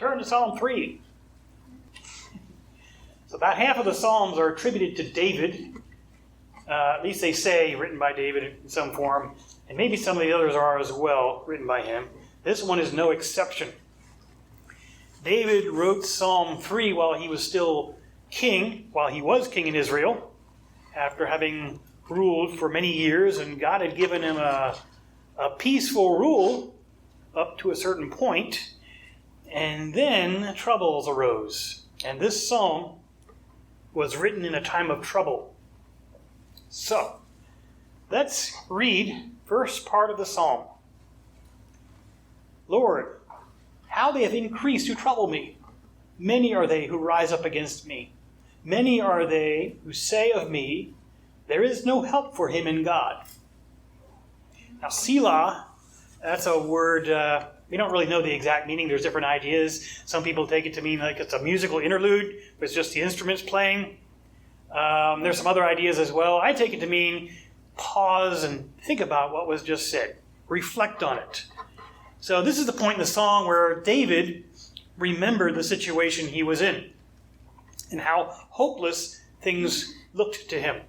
Turn to Psalm 3. So about half of the Psalms are attributed to David. At least they say written by David in some form. And maybe some of the others are as well, written by him. This one is no exception. David wrote Psalm 3 while he was still king, while he was king in Israel, after having ruled for many years, and God had given him a peaceful rule up to a certain point, and then troubles arose. And this psalm was written in a time of trouble. So, let's read first part of the psalm. Lord, how they have increased who trouble me. Many are they who rise up against me. Many are they who say of me, there is no help for him in God. Now, Selah, that's a word, we don't really know the exact meaning. There's different ideas. Some people take it to mean like it's a musical interlude, but it's just the instruments playing. There's some other ideas as well. I take it to mean pause and think about what was just said. Reflect on it. So this is the point in the song where David remembered the situation he was in and how hopeless things looked to him.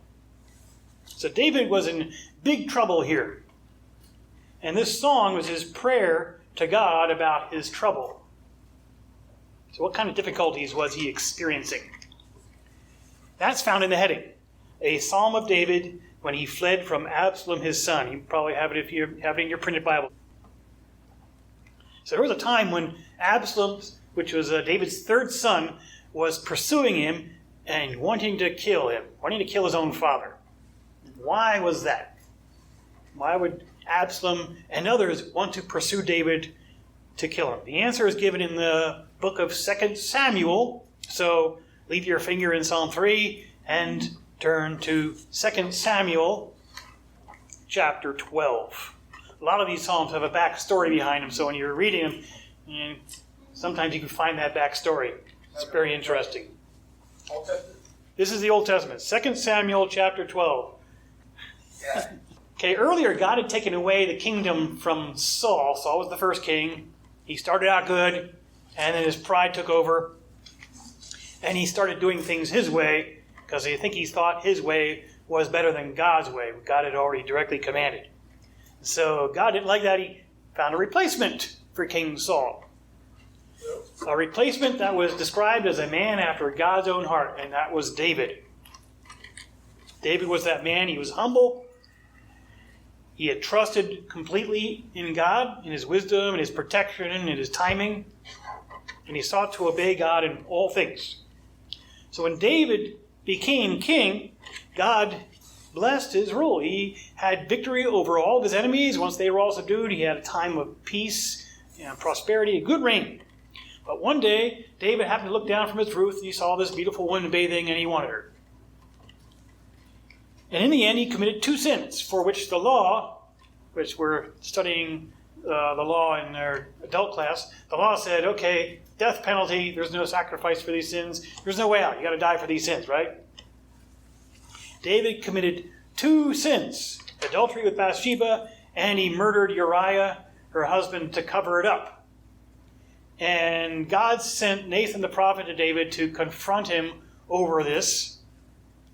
So David was in big trouble here. And this song was his prayer to God about his trouble. So what kind of difficulties was he experiencing? That's found in the heading. A psalm of David when he fled from Absalom his son. You probably have it if you have it in your printed Bible. So there was a time when Absalom, which was David's third son, was pursuing him and wanting to kill him, wanting to kill his own father. Why was that? Why would Absalom and others want to pursue David to kill him? The answer is given in the book of 2 Samuel. So leave your finger in Psalm 3 and turn to 2 Samuel chapter 12. A lot of these psalms have a backstory behind them, so when you're reading them, sometimes you can find that backstory. It's very interesting. Old Testament? This is the Old Testament, 2 Samuel chapter 12. Yeah. Okay, earlier God had taken away the kingdom from Saul. Saul was the first king. He started out good, and then his pride took over, and he started doing things his way, because I think he thought his way was better than God's way. God had already directly commanded. So God didn't like that. He found a replacement for King Saul. A replacement that was described as a man after God's own heart, and that was David. David was that man. He was humble. He had trusted completely in God, in his wisdom, in his protection, and in his timing. And he sought to obey God in all things. So when David became king, God blessed his rule. He had victory over all of his enemies. Once they were all subdued, he had a time of peace and prosperity, a good reign. But one day, David happened to look down from his roof, and he saw this beautiful woman bathing, and he wanted her. And in the end, he committed two sins, for which the law, which we're studying the law in our adult class, the law said, okay, death penalty, there's no sacrifice for these sins, there's no way out, you got to die for these sins, right? David committed two sins, adultery with Bathsheba, and he murdered Uriah, her husband, to cover it up. And God sent Nathan the prophet to David to confront him over this,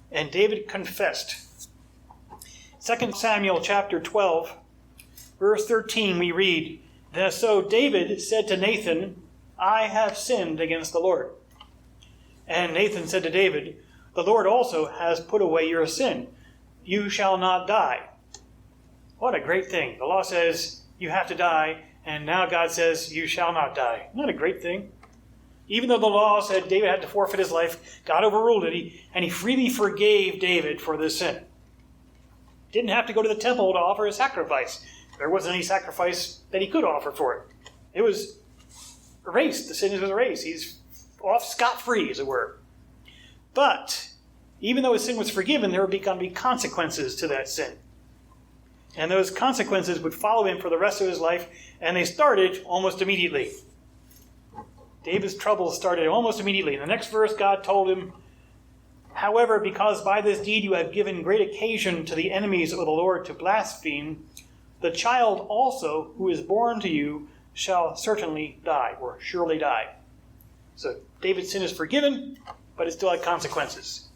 and David confessed. 2 Samuel chapter 12, verse 13, we read, So David said to Nathan, I have sinned against the Lord. And Nathan said to David, the Lord also has put away your sin. You shall not die. What a great thing. The law says you have to die, and now God says you shall not die. Isn't that a great thing? Even though the law said David had to forfeit his life, God overruled it, and he freely forgave David for this sin. Didn't have to go to the temple to offer a sacrifice. There wasn't any sacrifice that he could offer for it. It was erased. The sin was erased. He's off scot-free, as it were. But even though his sin was forgiven, there were going to be consequences to that sin. And those consequences would follow him for the rest of his life, and they started almost immediately. David's troubles started almost immediately. In the next verse, God told him, however, because by this deed you have given great occasion to the enemies of the Lord to blaspheme, the child also who is born to you shall certainly die, or surely die. So David's sin is forgiven, but it still had consequences.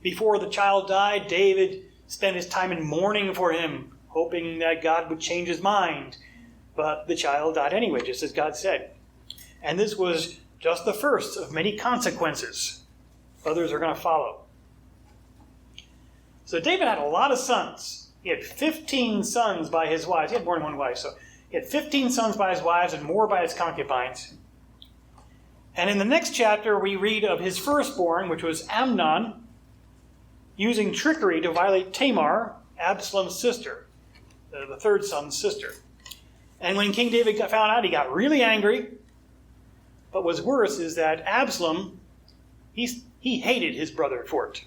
Before the child died, David spent his time in mourning for him, hoping that God would change his mind. But the child died anyway, just as God said. And this was just the first of many consequences. Others are going to follow. So David had a lot of sons. He had 15 sons by his wives. He had more than one wife, so he had 15 sons by his wives and more by his concubines. And in the next chapter, we read of his firstborn, which was Amnon, using trickery to violate Tamar, Absalom's sister, the third son's sister. And when King David found out, he got really angry. But what's worse is that Absalom, he hated his brother for it.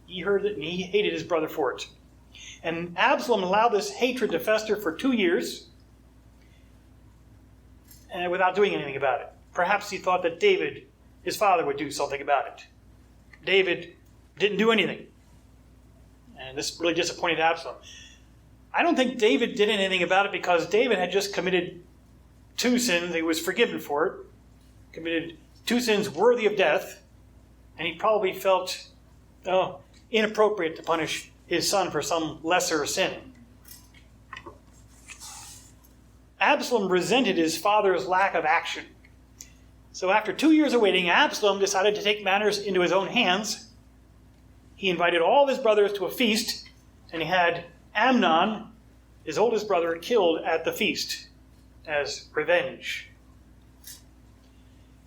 He heard it and he hated his brother for it. And Absalom allowed this hatred to fester for 2 years without doing anything about it. Perhaps he thought that David, his father, would do something about it. David didn't do anything. And this really disappointed Absalom. I don't think David did anything about it because David had just committed 2 sins. He was forgiven for it. Committed 2 sins worthy of death. And he probably felt inappropriate to punish his son for some lesser sin. Absalom resented his father's lack of action. So after 2 years of waiting, Absalom decided to take matters into his own hands. He invited all of his brothers to a feast, and he had Amnon, his oldest brother, killed at the feast as revenge.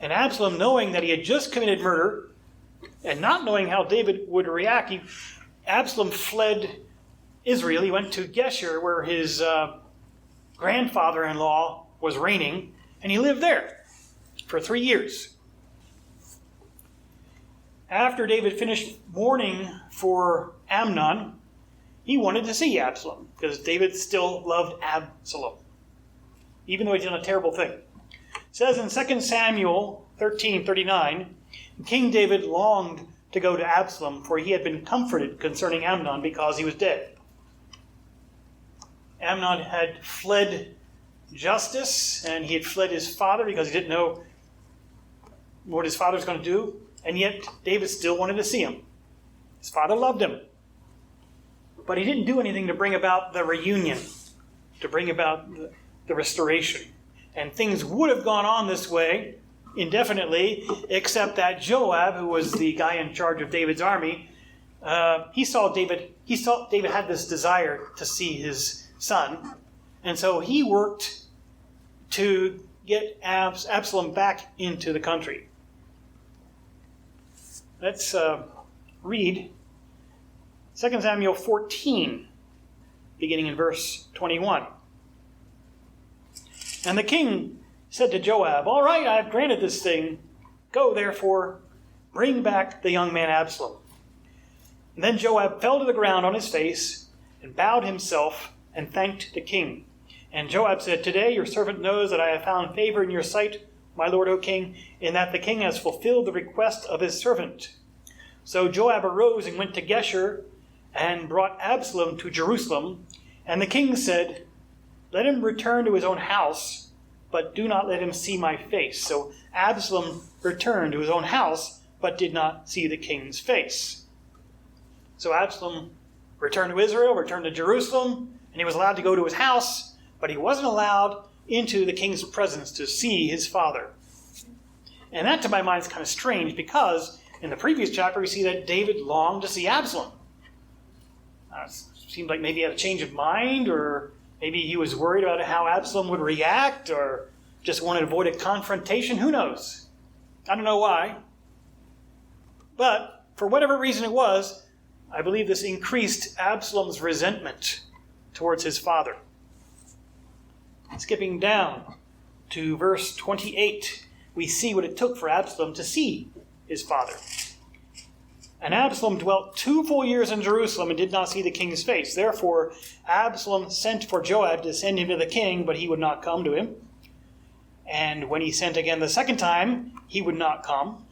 And Absalom, knowing that he had just committed murder, and not knowing how David would react, Absalom fled Israel. He went to Geshur, where his grandfather-in-law was reigning, and he lived there for 3 years. After David finished mourning for Amnon, he wanted to see Absalom, because David still loved Absalom, even though he'd done a terrible thing. It says in 2 Samuel 13:39, King David longed to go to Absalom, for he had been comforted concerning Amnon because he was dead. Amnon had fled justice, and he had fled his father because he didn't know what his father was going to do, and yet David still wanted to see him. His father loved him. But he didn't do anything to bring about the reunion, to bring about the restoration. And things would have gone on this way indefinitely, except that Joab, who was the guy in charge of David's army, he saw David had this desire to see his son, and so he worked to get Absalom back into the country. Let's read 2 Samuel 14, beginning in verse 21. And the king said to Joab, "All right, I have granted this thing. Go, therefore, bring back the young man Absalom." And then Joab fell to the ground on his face and bowed himself and thanked the king. And Joab said, "Today your servant knows that I have found favor in your sight, my lord, O king, in that the king has fulfilled the request of his servant." So Joab arose and went to Geshur and brought Absalom to Jerusalem. And the king said, "Let him return to his own house, but do not let him see my face." So Absalom returned to his own house, but did not see the king's face. So Absalom returned to Israel, returned to Jerusalem, and he was allowed to go to his house, but he wasn't allowed into the king's presence to see his father. And that, to my mind, is kind of strange, because in the previous chapter we see that David longed to see Absalom. It seemed like maybe he had a change of mind, or maybe he was worried about how Absalom would react, or just wanted to avoid a confrontation. Who knows? I don't know why. But for whatever reason it was, I believe this increased Absalom's resentment towards his father. Skipping down to verse 28, we see what it took for Absalom to see his father. And Absalom dwelt 2 full years in Jerusalem and did not see the king's face. Therefore Absalom sent for Joab to send him to the king, but he would not come to him. And when he sent again the second time, he would not come.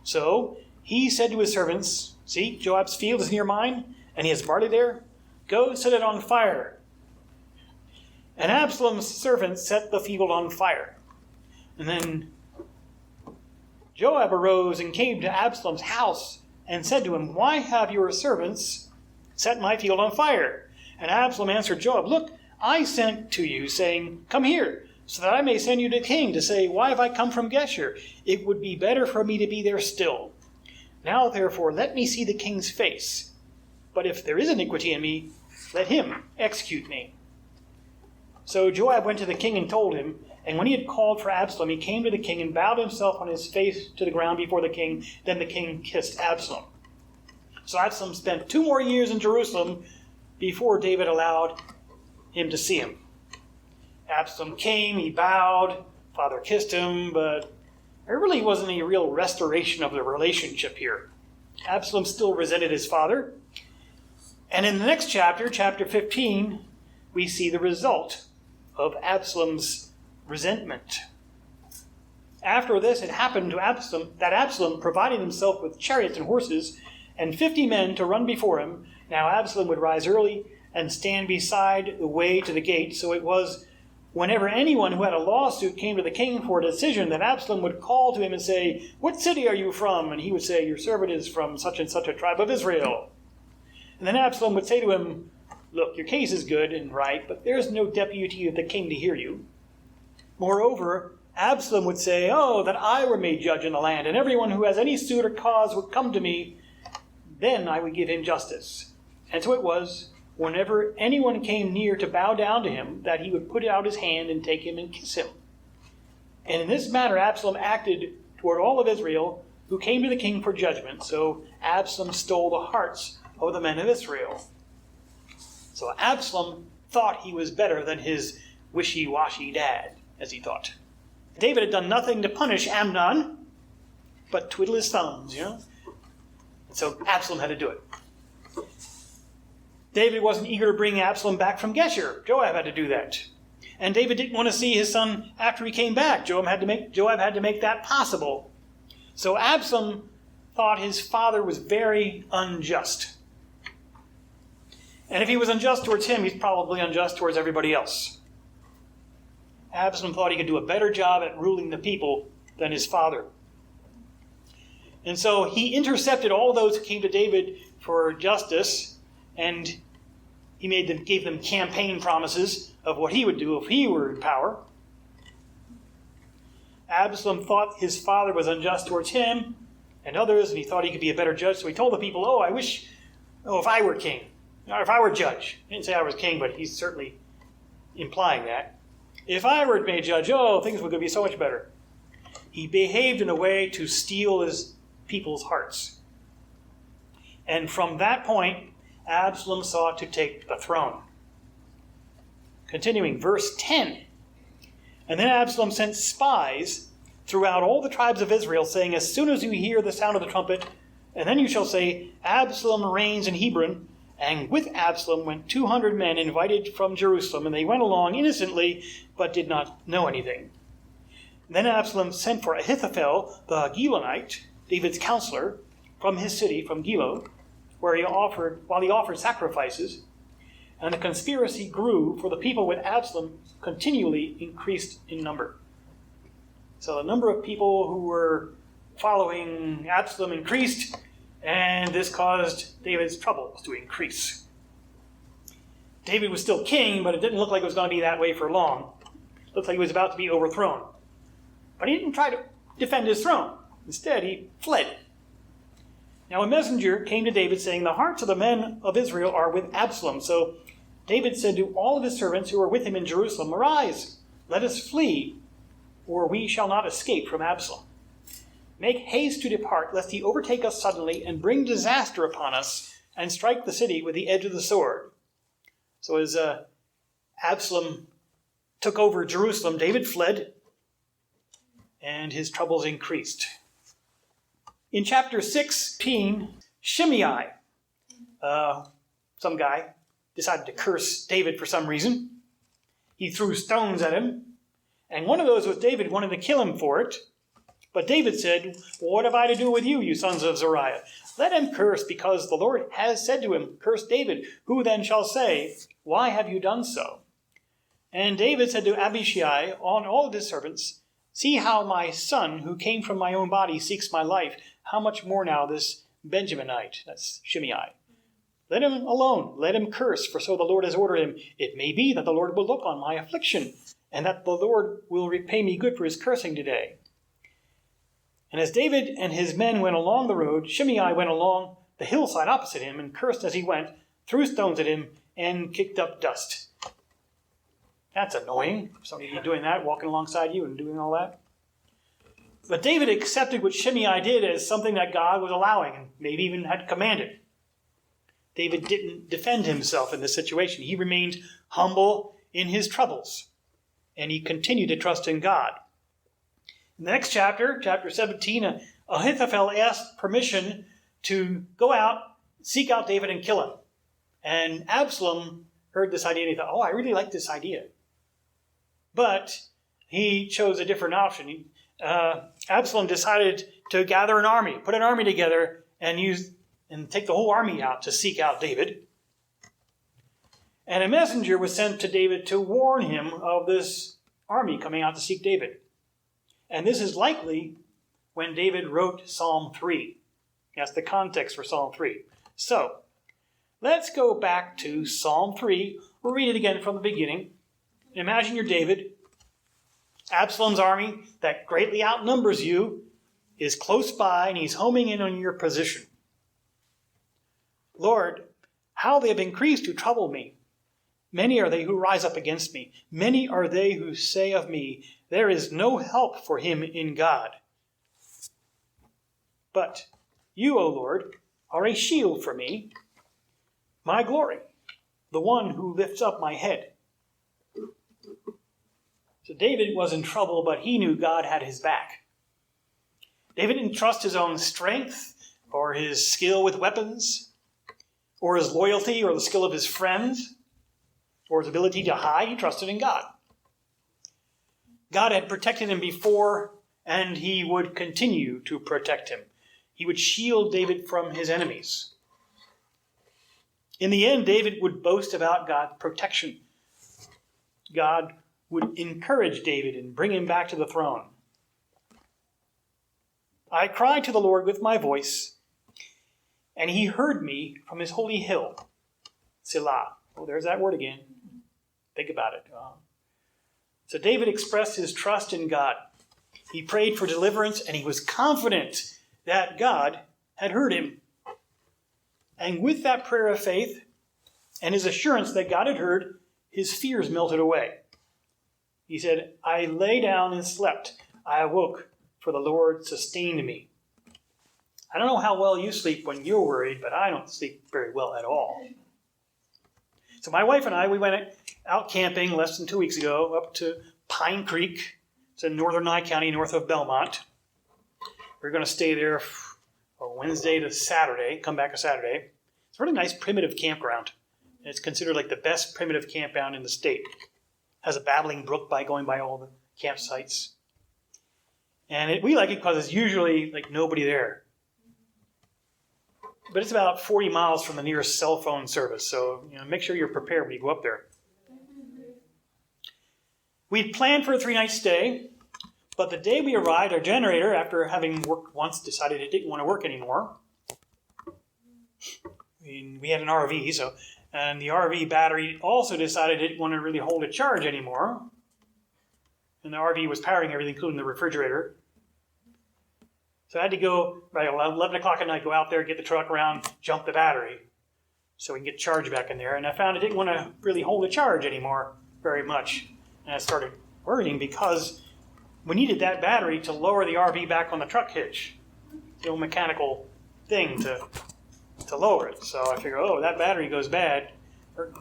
So he said to his servants, "See, Joab's field is near mine, and he has barley there. Go set it on fire." And Absalom's servants set the field on fire. And then Joab arose and came to Absalom's house and said to him, "Why have your servants set my field on fire?" And Absalom answered Joab, "Look, I sent to you, saying, 'Come here, so that I may send you to the king to say, why have I come from Geshur? It would be better for me to be there still. Now, therefore, let me see the king's face. But if there is iniquity in me, let him execute me.' So Joab went to the king and told him, and when he had called for Absalom, he came to the king and bowed himself on his face to the ground before the king. Then the king kissed Absalom. So Absalom spent 2 more years in Jerusalem before David allowed him to see him. Absalom came, he bowed, father kissed him, but there really wasn't any real restoration of the relationship here. Absalom still resented his father. And in the next chapter, chapter 15, we see the result of Absalom's resentment. After this, it happened to Absalom that Absalom provided himself with chariots and horses and 50 men to run before him. Now Absalom would rise early and stand beside the way to the gate. So it was whenever anyone who had a lawsuit came to the king for a decision that Absalom would call to him and say, "What city are you from?" And he would say, "Your servant is from such and such a tribe of Israel." And then Absalom would say to him, "Look, your case is good and right, but there is no deputy of the king to hear you." Moreover, Absalom would say, "Oh, that I were made judge in the land, and everyone who has any suit or cause would come to me, then I would give him justice." And so it was, whenever anyone came near to bow down to him, that he would put out his hand and take him and kiss him. And in this manner Absalom acted toward all of Israel who came to the king for judgment. So Absalom stole the hearts of the men of Israel. So Absalom thought he was better than his wishy-washy dad, as he thought. David had done nothing to punish Amnon, but twiddle his thumbs, So Absalom had to do it. David wasn't eager to bring Absalom back from Geshur. Joab had to do that. And David didn't want to see his son after he came back. Joab had to make that possible. So Absalom thought his father was very unjust. And if he was unjust towards him, he's probably unjust towards everybody else. Absalom thought he could do a better job at ruling the people than his father. And so he intercepted all those who came to David for justice, and he gave them campaign promises of what he would do if he were in power. Absalom thought his father was unjust towards him and others, and he thought he could be a better judge. So he told the people, if I were king, or if I were judge. He didn't say I was king, but he's certainly implying that. If I were made judge, things would be so much better. He behaved in a way to steal his people's hearts. And from that point, Absalom sought to take the throne. Continuing, verse 10. And then Absalom sent spies throughout all the tribes of Israel, saying, "As soon as you hear the sound of the trumpet, and then you shall say, Absalom reigns in Hebron." And with Absalom went 200 men invited from Jerusalem, and they went along innocently, but did not know anything. Then Absalom sent for Ahithophel the Gilonite, David's counselor, from his city, from Gilo, while he offered sacrifices. And the conspiracy grew, for the people with Absalom continually increased in number. So the number of people who were following Absalom increased, and this caused David's troubles to increase. David was still king, but it didn't look like it was going to be that way for long. It looked like he was about to be overthrown. But he didn't try to defend his throne. Instead, he fled. Now a messenger came to David saying, "The hearts of the men of Israel are with Absalom." So David said to all of his servants who were with him in Jerusalem, "Arise, let us flee, or we shall not escape from Absalom. Make haste to depart, lest he overtake us suddenly and bring disaster upon us and strike the city with the edge of the sword." So as Absalom took over Jerusalem, David fled, and his troubles increased. In chapter 16, Shimei, some guy, decided to curse David for some reason. He threw stones at him, and one of those was David wanted to kill him for it. But David said, "What have I to do with you, you sons of Zeruiah? Let him curse, because the Lord has said to him, 'Curse David.' Who then shall say, 'Why have you done so?'" And David said to Abishai on all of his servants, See how my son, who came from my own body, seeks my life. How much more now this Benjaminite," that's Shimei. "Let him alone, let him curse, for so the Lord has ordered him. It may be that the Lord will look on my affliction, and that the Lord will repay me good for his cursing today." And as David and his men went along the road, Shimei went along the hillside opposite him and cursed as he went, threw stones at him, and kicked up dust. That's annoying. Somebody doing that, walking alongside you and doing all that. But David accepted what Shimei did as something that God was allowing and maybe even had commanded. David didn't defend himself in this situation. He remained humble in his troubles, and he continued to trust in God. In the next chapter, chapter 17, Ahithophel asked permission to go out, seek out David and kill him. And Absalom heard this idea and he thought, "Oh, I really like this idea." But he chose a different option. Absalom decided to gather an army, put an army together, and take the whole army out to seek out David. And a messenger was sent to David to warn him of this army coming out to seek David. And this is likely when David wrote Psalm 3. That's the context for Psalm 3. So, let's go back to Psalm 3. We'll read it again from the beginning. Imagine you're David. Absalom's army that greatly outnumbers you is close by, and he's homing in on your position. "Lord, how they have increased who trouble me. Many are they who rise up against me. Many are they who say of me, there is no help for him in God. But you, O Lord, are a shield for me, my glory, the one who lifts up my head." So David was in trouble, but he knew God had his back. David didn't trust his own strength or his skill with weapons or his loyalty or the skill of his friends or his ability to hide. He trusted in God. God had protected him before, and he would continue to protect him. He would shield David from his enemies. In the end, David would boast about God's protection. God would encourage David and bring him back to the throne. "I cried to the Lord with my voice, and he heard me from his holy hill." Selah. Oh, there's that word again. Think about it. So David expressed his trust in God. He prayed for deliverance, and he was confident that God had heard him. And with that prayer of faith and his assurance that God had heard, his fears melted away. He said, "I lay down and slept. I awoke, for the Lord sustained me." I don't know how well you sleep when you're worried, but I don't sleep very well at all. So my wife and I, we went out camping less than 2 weeks ago up to Pine Creek. It's in northern Nye County, north of Belmont. We're going to stay there Wednesday to Saturday, come back a Saturday. It's a really nice primitive campground. It's considered like the best primitive campground in the state. Has a babbling brook going by all the campsites. And we like it because it's usually like nobody there. But it's about 40 miles from the nearest cell phone service, so make sure you're prepared when you go up there. We'd planned for a 3-night stay, but the day we arrived, our generator, after having worked once, decided it didn't want to work anymore. We had an RV, and the RV battery also decided it didn't want to really hold a charge anymore. And the RV was powering everything, including the refrigerator. So I had to go, by 11 o'clock at night, go out there, get the truck around, jump the battery, so we can get charge back in there. And I found it didn't want to really hold a charge anymore very much. And I started worrying because we needed that battery to lower the RV back on the truck hitch. The old mechanical thing to lower it. So I figured, that battery goes bad. The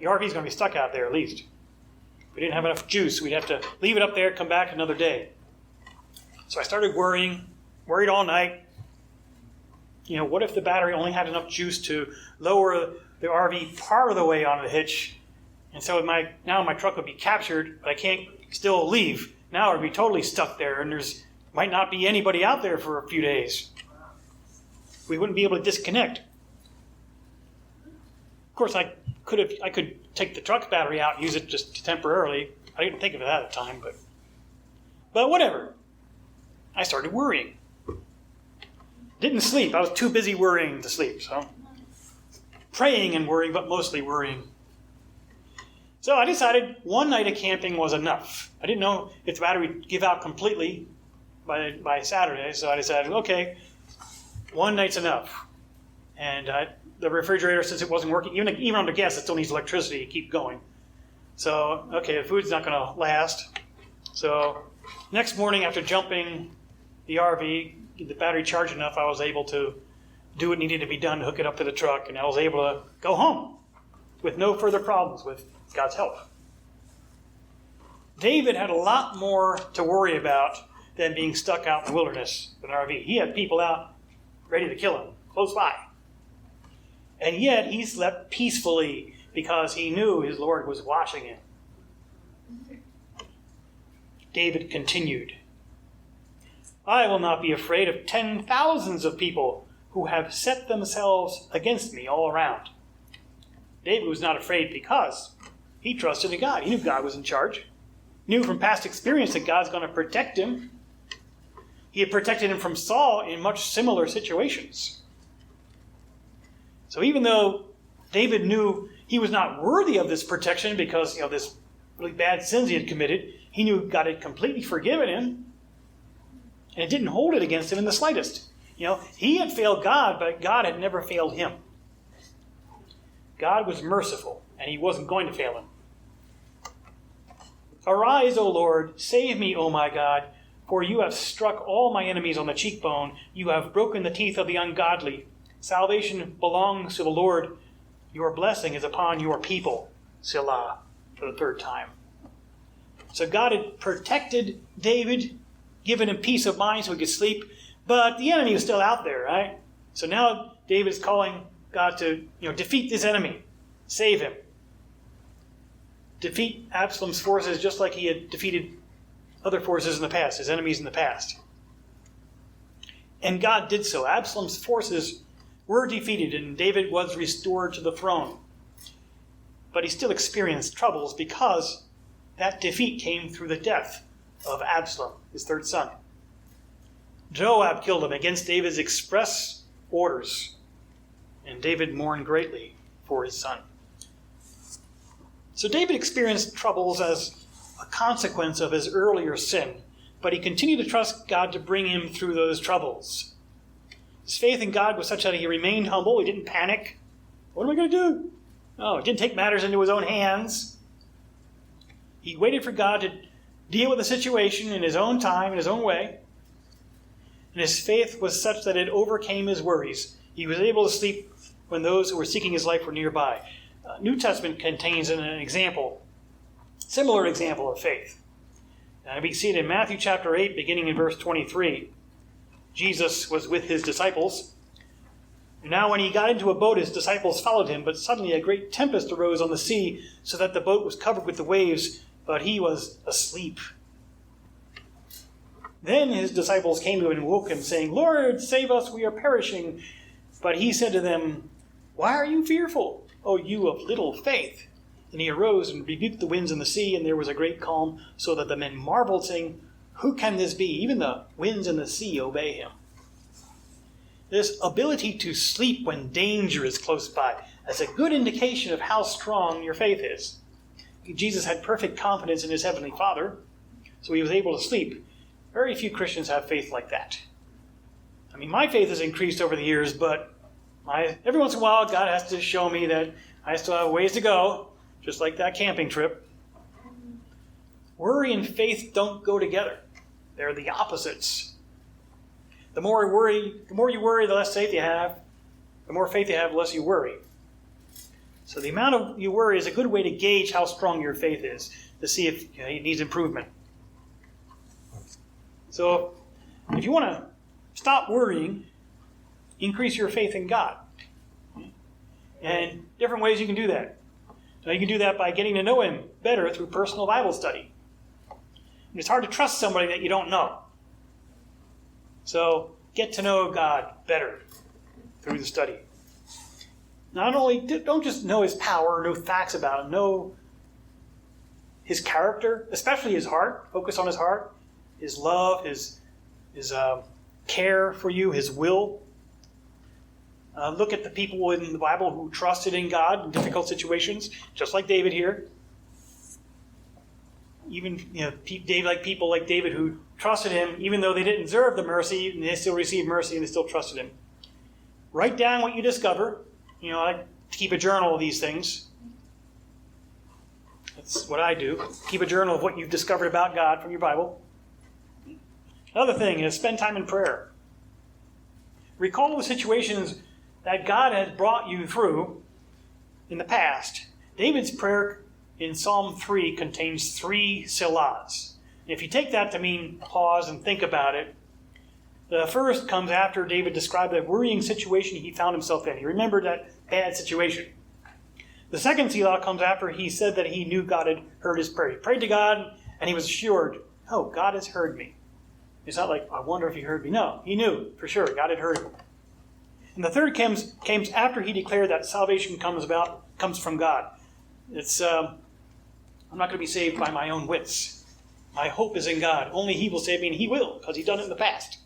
RV's going to be stuck out there at least. If we didn't have enough juice, we'd have to leave it up there, come back another day. So I started worried all night. What if the battery only had enough juice to lower the RV part of the way onto the hitch? And so now my truck would be captured, but I can't still leave. Now it would be totally stuck there, and there's might not be anybody out there for a few days. We wouldn't be able to disconnect. Of course, I could take the truck battery out and use it just temporarily. I didn't think of that at the time, but But whatever. I started worrying. Didn't sleep. I was too busy worrying to sleep. So praying and worrying, but mostly worrying. So I decided one night of camping was enough. I didn't know if the battery would give out completely by Saturday, so I decided, okay, one night's enough. And the refrigerator, since it wasn't working, even under gas, it still needs electricity to keep going. So, okay, the food's not going to last. So next morning after jumping the RV, the battery charged enough, I was able to do what needed to be done to hook it up to the truck, and I was able to go home with no further problems with God's help. David had a lot more to worry about than being stuck out in the wilderness with an RV. He had people out ready to kill him, close by. And yet he slept peacefully because he knew his Lord was watching him. David continued, I will not be afraid of 10,000s of people who have set themselves against me all around. David was not afraid because he trusted in God. He knew God was in charge. He knew from past experience that God's going to protect him. He had protected him from Saul in much similar situations. So even though David knew he was not worthy of this protection because this really bad sins he had committed, he knew God had completely forgiven him, and it didn't hold it against him in the slightest. He had failed God, but God had never failed him. God was merciful, and he wasn't going to fail him. Arise, O Lord, save me, O my God, for you have struck all my enemies on the cheekbone. You have broken the teeth of the ungodly. Salvation belongs to the Lord. Your blessing is upon your people. Selah, for the third time. So God had protected David, given him peace of mind so he could sleep, but the enemy was still out there, right? So now David is calling God to, defeat this enemy, save him. Defeat Absalom's forces just like he had defeated other forces in the past, his enemies in the past. And God did so. Absalom's forces were defeated and David was restored to the throne. But he still experienced troubles because that defeat came through the death of Absalom, his third son. Joab killed him against David's express orders, and David mourned greatly for his son. So David experienced troubles as a consequence of his earlier sin, but he continued to trust God to bring him through those troubles. His faith in God was such that he remained humble. He didn't panic. What am I going to do? No, he didn't take matters into his own hands. He waited for God to deal with the situation in his own time, in his own way. And his faith was such that it overcame his worries. He was able to sleep when those who were seeking his life were nearby. New Testament contains an example, similar example of faith. We see it in Matthew chapter 8, beginning in verse 23. Jesus was with his disciples. And now when he got into a boat, his disciples followed him, but suddenly a great tempest arose on the sea, so that the boat was covered with the waves, but he was asleep. Then his disciples came to him and woke him, saying, Lord, save us, we are perishing. But he said to them, Why are you fearful, O you of little faith? And he arose and rebuked the winds and the sea, and there was a great calm, so that the men marveled, saying, Who can this be? Even the winds and the sea obey him. This ability to sleep when danger is close by is a good indication of how strong your faith is. Jesus had perfect confidence in his heavenly Father, so he was able to sleep. Very few Christians have faith like that. My faith has increased over the years, but every once in a while God has to show me that I still have a ways to go, just like that camping trip. Worry and faith don't go together. They're the opposites. The more you worry, the less faith you have. The more faith you have, the less you worry. So the amount of you worry is a good way to gauge how strong your faith is, to see if it needs improvement. So if you want to stop worrying, increase your faith in God. And different ways you can do that. So you can do that by getting to know him better through personal Bible study. And it's hard to trust somebody that you don't know. So get to know God better through the study. Not only, don't just know his power, know facts about him, know his character, especially his heart. Focus on his heart. His love, His care for you, His will. Look at the people in the Bible who trusted in God in difficult situations, just like David here. Even people like David who trusted Him, even though they didn't deserve the mercy, and they still received mercy and they still trusted Him. Write down what you discover. I like to keep a journal of these things. That's what I do. Keep a journal of what you've discovered about God from your Bible. Another thing is spend time in prayer. Recall the situations that God has brought you through in the past. David's prayer in Psalm 3 contains 3 selahs. If you take that to mean pause and think about it, the first comes after David described the worrying situation he found himself in. He remembered that bad situation. The second selah comes after he said that he knew God had heard his prayer. He prayed to God and he was assured, oh, God has heard me. It's not like, I wonder if he heard me. No, he knew for sure God had heard him. And the third comes after he declared that salvation comes from God. It's I'm not going to be saved by my own wits. My hope is in God. Only He will save me, and He will, because He's done it in the past.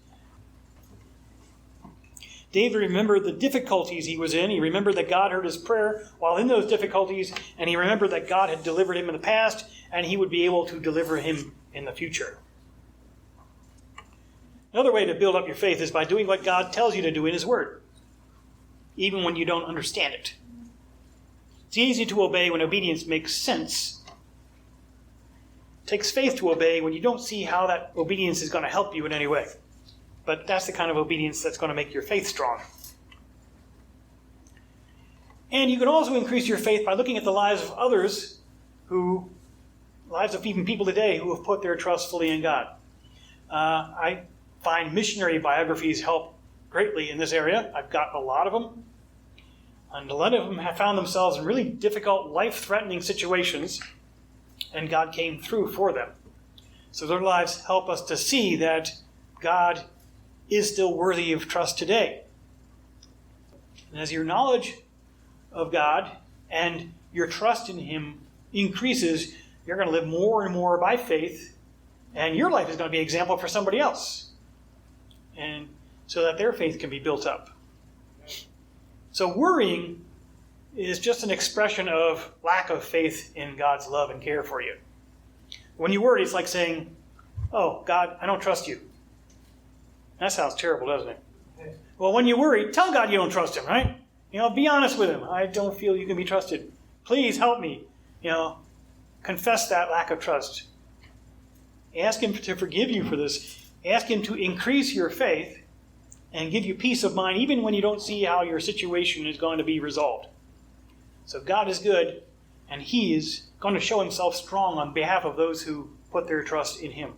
David remembered the difficulties he was in. He remembered that God heard his prayer while in those difficulties, and he remembered that God had delivered him in the past, and He would be able to deliver him in the future. Another way to build up your faith is by doing what God tells you to do in His Word, even when you don't understand it. It's easy to obey when obedience makes sense. It takes faith to obey when you don't see how that obedience is going to help you in any way. But that's the kind of obedience that's going to make your faith strong. And you can also increase your faith by looking at the lives of others lives of even people today who have put their trust fully in God. I find missionary biographies help greatly in this area. I've got a lot of them. And a lot of them have found themselves in really difficult, life-threatening situations, and God came through for them. So their lives help us to see that God is still worthy of trust today. And as your knowledge of God and your trust in Him increases, you're going to live more and more by faith, and your life is going to be an example for somebody else, and so that their faith can be built up. So worrying is just an expression of lack of faith in God's love and care for you. When you worry, it's like saying, oh, God, I don't trust you. That sounds terrible, doesn't it? Well, when you worry, tell God you don't trust Him, right? Be honest with Him. I don't feel you can be trusted. Please help me. Confess that lack of trust. Ask Him to forgive you for this. Ask Him to increase your faith and give you peace of mind even when you don't see how your situation is going to be resolved. So God is good, and He is going to show Himself strong on behalf of those who put their trust in Him.